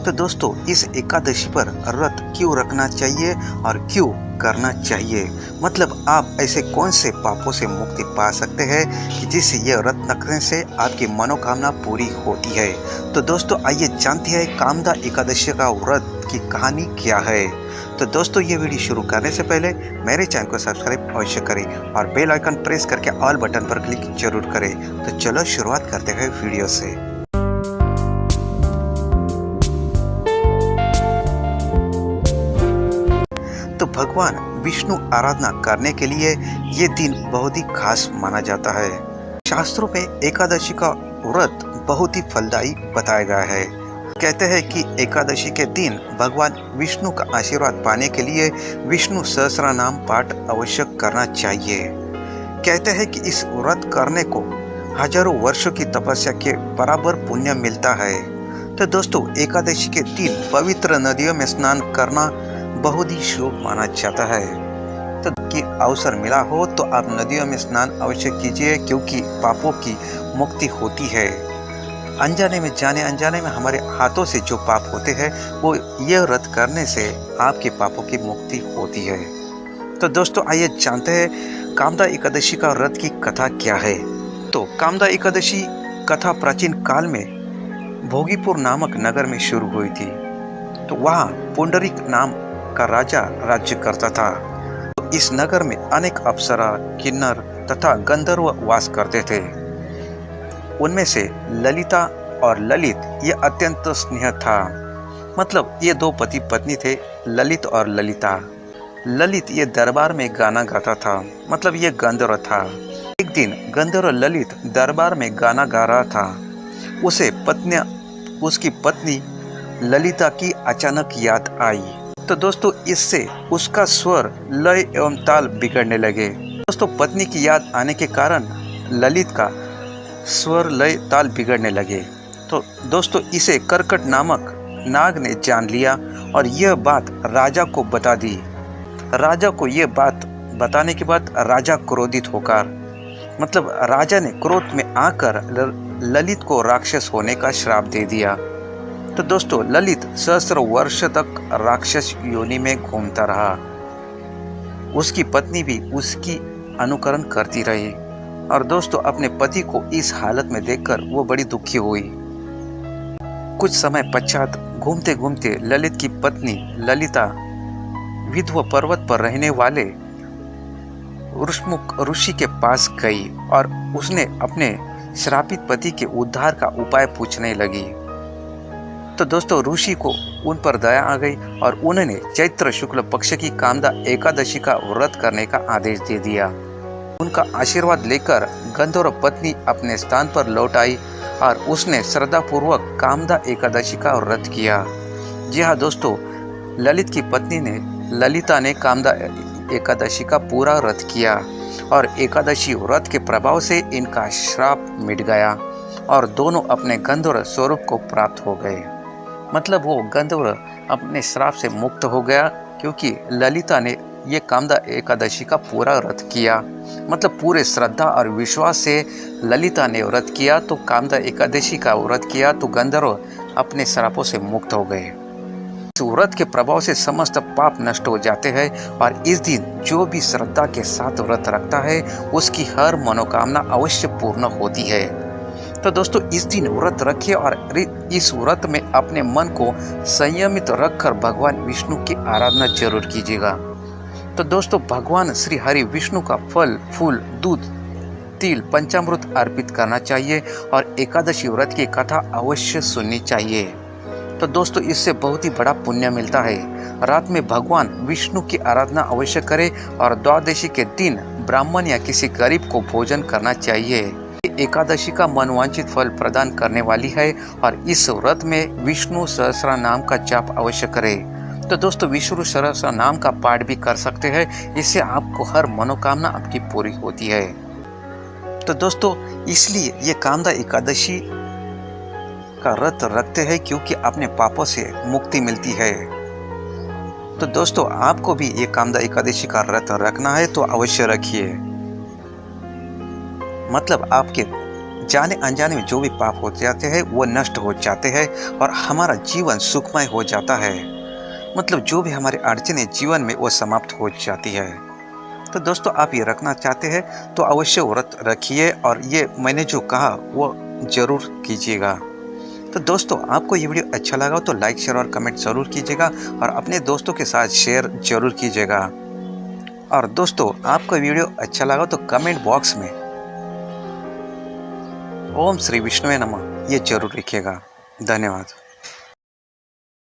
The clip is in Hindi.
तो दोस्तों, इस एकादशी पर व्रत क्यों रखना चाहिए और क्यों करना चाहिए? मतलब आप ऐसे कौन से पापों से मुक्ति पा सकते हैं कि जिससे ये व्रत रखने से आपकी मनोकामना पूरी होती है। तो दोस्तों, आइए जानते हैं कामदा एकादशी का व्रत की कहानी क्या है। तो दोस्तों, ये वीडियो शुरू करने से पहले मेरे चैनल को सब्सक्राइब अवश्य करें और बेल आइकन प्रेस करके ऑल बटन पर क्लिक जरूर करें। तो चलो शुरुआत करते हैं वीडियो से। तो भगवान विष्णु आराधना करने के लिए ये दिन बहुत ही खास माना जाता है। शास्त्रों में एकादशी का व्रत बहुत ही फलदायी बताया गया है। कहते हैं कि एकादशी के दिन भगवान विष्णु का आशीर्वाद पाने के लिए विष्णु सहस्त्र नाम पाठ अवश्य करना चाहिए। कहते हैं कि इस व्रत करने को हजारों वर्षों की तपस्या के बराबर पुण्य मिलता है। तो दोस्तों, एकादशी के दिन पवित्र नदियों में स्नान करना बहुत ही शुभ माना जाता है। तो कि अवसर मिला हो तो आप नदियों में स्नान अवश्य कीजिए, क्योंकि पापों की मुक्ति होती है। अनजाने में जाने अनजाने में हमारे हाथों से जो पाप होते हैं वो ये व्रत करने से आपके पापों की मुक्ति होती है। तो दोस्तों, आइए जानते हैं कामदा एकादशी का व्रत की कथा क्या है। तो कामदा एकादशी कथा प्राचीन काल में भोगीपुर नामक नगर में शुरू हुई थी। तो वहाँ पुंडरीक नाम का राजा राज्य करता था। तो इस नगर में अनेक अप्सरा, किन्नर तथा गंधर्व वास करते थे। उनमें से ललिता और ललित ये अत्यंत स्नेह था। मतलब ये दो पति पत्नी थे, ललित और ललिता। ललित ये दरबार में गाना गाता था, मतलब ये गंधर्व था। एक दिन गंधर्व ललित दरबार में गाना गा रहा था। उसकी पत्नी ललिता की अचानक याद आई। तो दोस्तों, इससे उसका स्वर, लय एवं ताल बिगड़ने लगे। दोस्तों, पत्नी की याद आने के कारण ललित का स्वर, लय, ताल बिगड़ने लगे। तो दोस्तों, इसे कर्कट नामक नाग ने जान लिया और यह बात राजा को बता दी। राजा को यह बात बताने के बाद राजा क्रोधित होकर, मतलब राजा ने क्रोध में आकर ललित को राक्षस होने का श्राप दे दिया। तो दोस्तों, ललित सहस्त्र वर्ष तक राक्षस योनि में घूमता रहा। उसकी पत्नी भी उसकी अनुकरण करती रही और दोस्तों, अपने पति को इस हालत में देखकर वो बड़ी दुखी हुई। कुछ समय पश्चात घूमते घूमते ललित की पत्नी ललिता विंध्य पर्वत पर रहने वाले ऋषमुख ऋषि के पास गई और उसने अपने श्रापित पति के उद्धार का उपाय पूछने लगी। तो दोस्तों, ऋषि को उन पर दया आ गई और उन्होंने चैत्र शुक्ल पक्ष की कामदा एकादशी का व्रत करने का आदेश दे दिया। उनका आशीर्वाद लेकर गंधर्व पत्नी अपने स्थान पर लौट आई और उसने श्रद्धापूर्वक कामदा एकादशी का व्रत किया। जी हाँ दोस्तों, ललित की पत्नी ने ललिता ने कामदा एकादशी का पूरा व्रत किया और एकादशी व्रत के प्रभाव से इनका श्राप मिट गया और दोनों अपने गंधर्व स्वरूप को प्राप्त हो गए। मतलब वो गंधर्व अपने श्राप से मुक्त हो गया, क्योंकि ललिता ने ये कामदा एकादशी का पूरा व्रत किया। मतलब पूरे श्रद्धा और विश्वास से ललिता ने व्रत किया, तो कामदा एकादशी का व्रत किया, तो गंधर्व अपने श्रापों से मुक्त हो गए। इस व्रत के प्रभाव से समस्त पाप नष्ट हो जाते हैं और इस दिन जो भी श्रद्धा के साथ व्रत रखता है उसकी हर मनोकामना अवश्य पूर्ण होती है। तो दोस्तों, इस दिन व्रत रखिए और इस व्रत में अपने मन को संयमित रखकर भगवान विष्णु की आराधना जरूर कीजिएगा। तो दोस्तों, भगवान श्री हरि विष्णु का फल, फूल, दूध, तिल, पंचामृत अर्पित करना चाहिए और एकादशी व्रत की कथा अवश्य सुननी चाहिए। तो दोस्तों, इससे बहुत ही बड़ा पुण्य मिलता है। रात में भगवान विष्णु की आराधना अवश्य करें और द्वादशी के दिन ब्राह्मण या किसी गरीब को भोजन करना चाहिए। एकादशी का मनवांछित फल प्रदान करने वाली है और इस व्रत में विष्णु सहस्त्र नाम का जाप अवश्य करें। तो दोस्तों, विष्णु सहस्त्र नाम का पाठ भी कर सकते हैं, इससे आपको हर मनोकामना आपकी पूरी होती है। तो दोस्तों, इसलिए ये कामदा एकादशी का व्रत रखते हैं, क्योंकि अपने पापों से मुक्ति मिलती है। तो दोस्तों, आपको भी ये कामदा एकादशी का व्रत रखना है तो अवश्य रखिए। मतलब आपके जाने अनजाने में जो भी पाप हो जाते हैं वो नष्ट हो जाते हैं और हमारा जीवन सुखमय हो जाता है। मतलब जो भी हमारी अड़चनें जीवन में वो समाप्त हो जाती है। तो दोस्तों आप ये रखना चाहते हैं तो अवश्य व्रत रखिए और ये मैंने जो कहा वो ज़रूर कीजिएगा। तो दोस्तों आपको ये वीडियो अच्छा लगा हो तो लाइक शेयर और कमेंट ज़रूर कीजिएगा और अपने दोस्तों के साथ शेयर ज़रूर कीजिएगा। और दोस्तों आपको वीडियो अच्छा लगा हो तो कमेंट बॉक्स में ओम श्री विष्णुवे नमः ये ज़रूर लिखिएगा। धन्यवाद।